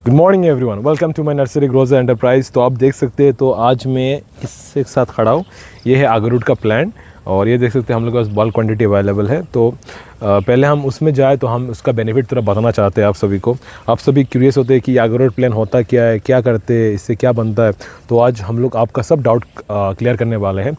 Good morning everyone, welcome to my nursery grows enterprise. तो आप देख सकते हैं, तो आज मैं इसके साथ खड़ा हूँ। ये है अगरूड का प्लांट और ये देख सकते हैं हम लोग के पास बल्क क्वांटिटी अवेलेबल है। तो पहले हम उसमें जाए तो हम उसका बेनिफिट थोड़ा बताना चाहते हैं आप सभी को। आप सभी क्यूरियस होते हैं कि अगरूड प्लांट होता क्या है, क्या करते हैं, इससे क्या बनता है। तो आज हम लोग आपका सब डाउट क्लियर करने वाले हैं।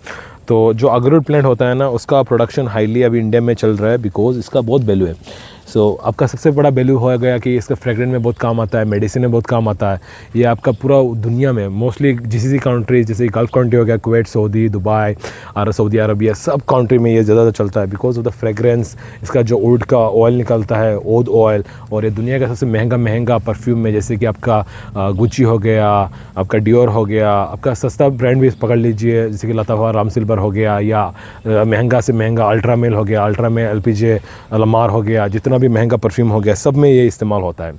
तो जो अगरूड प्लांट होता है ना, उसका प्रोडक्शन हाईली अभी इंडिया में चल रहा है बिकॉज इसका बहुत वैल्यू है। आपका सबसे बड़ा वैल्यू हो गया कि इसका फ्रेगरेंस में बहुत काम आता है, मेडिसिन में बहुत काम आता है। ये आपका पूरा दुनिया में मोस्टली जीसीसी कंट्रीज जैसे गल्फ कंट्री हो गया, कुवैत, सऊदी, दुबई और सऊदी अरबिया, सब कंट्री में ये ज़्यादा चलता है बिकॉज ऑफ द फ्रेगरेंस। इसका जो वुड का ऑयल निकलता है, ओद ऑयल, और ये दुनिया का सबसे महंगा परफ्यूम में, जैसे कि आपका गुची हो गया, आपका डियोर हो गया, आपका सस्ता ब्रांड भी पकड़ लीजिए जैसे कि लताफा, राम सिल्वर हो गया, या महंगा से महंगा अल्ट्रामेल हो गया, अल्ट्रामेल एलपीजे लमार हो गया, जितना भी महंगा परफ्यूम हो गया, सब में ये इस्तेमाल होता है।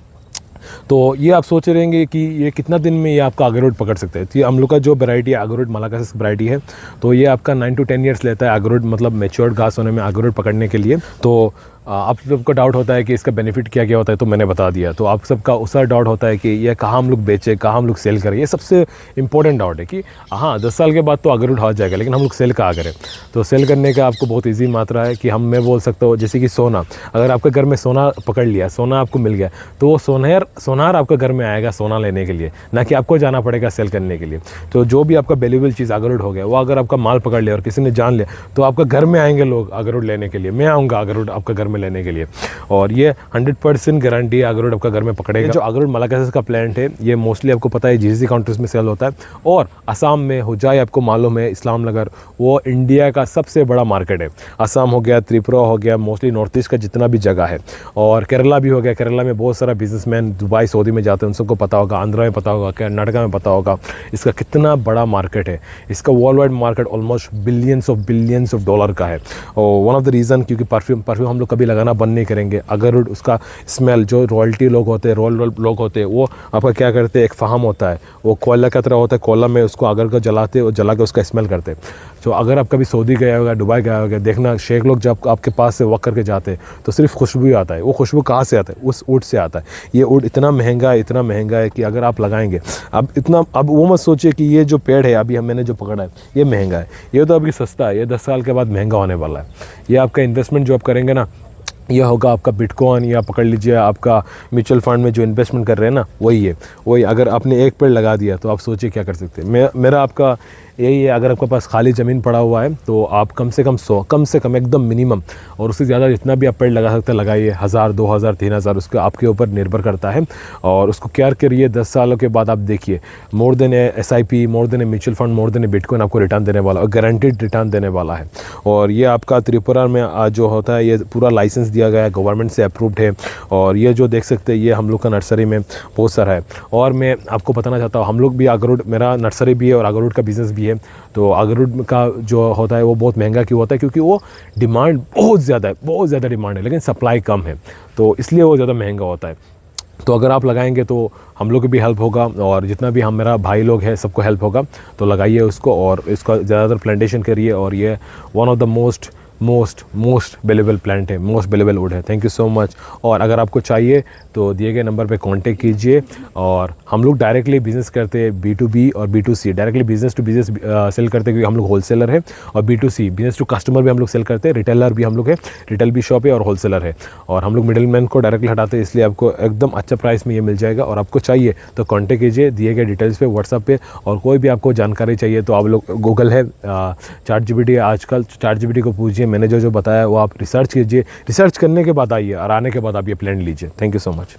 तो ये आप सोच रहेंगे कि ये कितना दिन में ये आपका अगरूड पकड़ सकते हैं। तो ये हम लोग का जो वैरायटी है अगरूड मलाकासिस वैरायटी है, तो ये आपका 9 to 10 ईयर्स लेता है अगरूड, मतलब मैच्योर्ड घास होने में अगरूड पकड़ने के लिए। तो आप सबको डाउट होता है कि इसका बेनिफिट क्या क्या होता है, तो मैंने बता दिया। तो आप सबका उसका डाउट होता है कि ये कहाँ हम लोग बेचें, कहाँ हम लोग सेल करें। ये सबसे इंपॉर्टेंट डाउट है कि हाँ 10 साल के बाद तो अगरूड हो जाएगा, लेकिन हम लोग सेल कहाँ करें। तो सेल करने का आपको बहुत ईजी मात्रा है कि मैं बोल सकता हूँ, जैसे कि सोना, अगर आपके घर में सोना पकड़ लिया, सोना आपको मिल गया, तो वो सोनार आपके घर में आएगा सोना लेने के लिए, ना कि आपको जाना पड़ेगा सेल करने के लिए। तो जो भी आपका वैल्यूएबल चीज़ अगरूड हो गया, वो अगर आपका माल पकड़ लिया और किसी ने जान लिया, तो आपका घर में आएंगे लोग अगरूड लेने के लिए। मैं आऊँगा अगरूड आपका घर में लेने के लिए, और ये 100% गारंटी है अगरूड आपका घर में पकड़ेगा। जो अगरूड मलाकासिस का प्लांट है, ये मोस्टली आपको पता है जीसीसी कंट्रीज में सेल होता है, और असम में हुजाई आपको मालूम है, इस्लाम नगर, वो इंडिया का सबसे बड़ा मार्केट है। असम हो गया, त्रिपुरा हो गया, मोस्टली नॉर्थ ईस्ट का जितना भी जगह है, और केरला भी हो गया। केरला में बहुत सारा बिजनेसमैन दुबई, सऊदी में जाते हैं, उन सबको पता होगा। आंध्रा में पता होगा, कर्नाटका में पता होगा इसका कितना बड़ा मार्केट है। इसका world wide market almost billions of dollar का है। और वन ऑफ द रीज़न, क्योंकि परफ्यूम हम लोग कभी लगाना बंद नहीं करेंगे। अगरूड उसका स्मेल, जो रॉयल्टी लोग होते हैं, रॉयल लोग होते हैं, वो आपका क्या करते हैं, एक फार्म होता है, वो कोयला की तरह होता है, कोयला में उसको अगर को जलाते और जला के उसका स्मेल करते हैं। तो अगर आप कभी सऊदी गया होगा, दुबई गया होगा, देखना शेख लोग जब आपके पास से वॉक करके जाते हैं तो सिर्फ खुशबू ही आता है। वो खुशबू कहाँ से आता है? उस वुड से आता है। ये वुड इतना महंगा है कि अगर आप लगाएंगे, अब वो मत सोचिए कि ये जो पेड़ है अभी मैंने जो पकड़ा है ये महंगा है। ये तो अभी सस्ता है, ये 10 साल के बाद महंगा होने वाला है। ये आपका इन्वेस्टमेंट जो आप करेंगे ना, यह होगा आपका बिटकॉइन, या पकड़ लीजिए आपका म्यूचुअल फंड में जो इन्वेस्टमेंट कर रहे हैं ना, वही अगर आपने एक पेड़ लगा दिया तो आप सोचिए क्या कर सकते हैं। मेरा आपका यही है, अगर आपके पास खाली ज़मीन पड़ा हुआ है तो आप कम से कम 100 एकदम मिनिमम, और उससे ज़्यादा जितना भी आप पेड़ लगा सकते हैं लगाइए। 1000, 2000, 3000 उसके आपके ऊपर निर्भर करता है, और उसको केयर करिए। 10 सालों के बाद आप देखिए more than SIP, more than mutual fund, more than bitcoin आपको रिटर्न देने वाला, और गारंटीड रिटर्न देने वाला है। और ये आपका त्रिपुरा में जो होता है, ये पूरा लाइसेंस दिया गया है, गवर्नमेंट से अप्रूव्ड है। और ये जो देख सकते हैं, ये हम लोग का नर्सरी में बहुत सारा है। और मैं आपको बताना चाहता हूँ, हम लोग भी अगरूड, मेरा नर्सरी भी है और अगरूड का बिज़नेस भी है। तो अगरूड का जो होता है वो बहुत महंगा क्यों होता है? क्योंकि वो डिमांड बहुत ज़्यादा डिमांड है, लेकिन सप्लाई कम है, तो इसलिए वो ज़्यादा महंगा होता है। तो अगर आप लगाएंगे तो हम लोग को भी हेल्प होगा, और जितना भी मेरा भाई लोग हैं सबको हेल्प होगा। तो लगाइए उसको, और इसका ज़्यादातर प्लांटेशन करिए। और ये one of the most valuable plant है, मोस्ट वैल्यूएबल वुड है। Thank you so much. और अगर आपको चाहिए तो दिए गए नंबर पे कांटेक्ट कीजिए। और हम लोग डायरेक्टली बिज़नेस करते हैं, B2B और B2C, directly business to business sale करते हैं, क्योंकि हम लोग होलसेलर है। और B2C, बिज़नेस टू कस्टमर भी हम लोग सेल करते हैं, रिटेलर भी हम लोग है, रिटेल भी शॉप है और होलसेलर है। और हम लोग मिडिल मैन को डायरेक्टली हटाते हैं, इसलिए आपको एकदम अच्छा प्राइस में ये मिल जाएगा। और आपको चाहिए तो कॉन्टेक्ट कीजिए दिए गए डिटेल्स पे, व्हाट्सअप पे। और कोई भी आपको जानकारी चाहिए तो आप लोग, गूगल है, ChatGPT है आजकल, ChatGPT को पूछिए, मैंने जो बताया वो आप रिसर्च कीजिए। रिसर्च करने के बाद आइए, और आने के बाद आप ये प्लान लीजिए। Thank you so much.